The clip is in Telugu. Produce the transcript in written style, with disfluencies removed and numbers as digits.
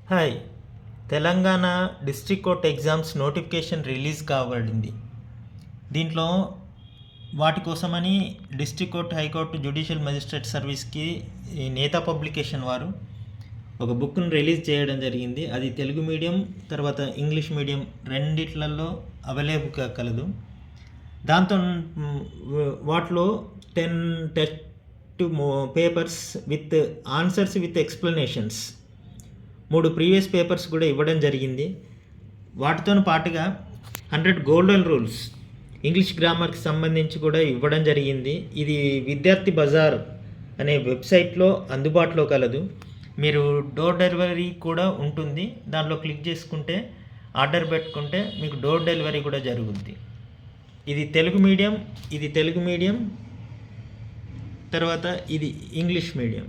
Hi. Telangana district court exams notification release కాబడింది. దీంట్లో వాటి కోసమని district court, high court, judicial magistrate సర్వీస్కి ఈ నేతా పబ్లికేషన్ వారు ఒక బుక్ను రిలీజ్ చేయడం జరిగింది. అది తెలుగు మీడియం తర్వాత ఇంగ్లీష్ మీడియం రెండిట్లలో అవైలబుల్గా కలదు. దాంతో వాటిలో 10 test papers with answers with explanations 3 previous papers కూడా ఇవ్వడం జరిగింది. వాటితో పాటుగా 100 గోల్డెన్ రూల్స్ ఇంగ్లీష్ గ్రామర్కి సంబంధించి కూడా ఇవ్వడం జరిగింది. ఇది విద్యార్థి బజార్ అనే వెబ్సైట్లో అందుబాటులో కలదు. మీరు డోర్ డెలివరీ కూడా ఉంటుంది. దాంట్లో క్లిక్ చేసుకుంటే ఆర్డర్ పెట్టుకుంటే మీకు డోర్ డెలివరీ కూడా జరుగుద్ది. ఇది తెలుగు మీడియం తర్వాత ఇది ఇంగ్లీష్ మీడియం.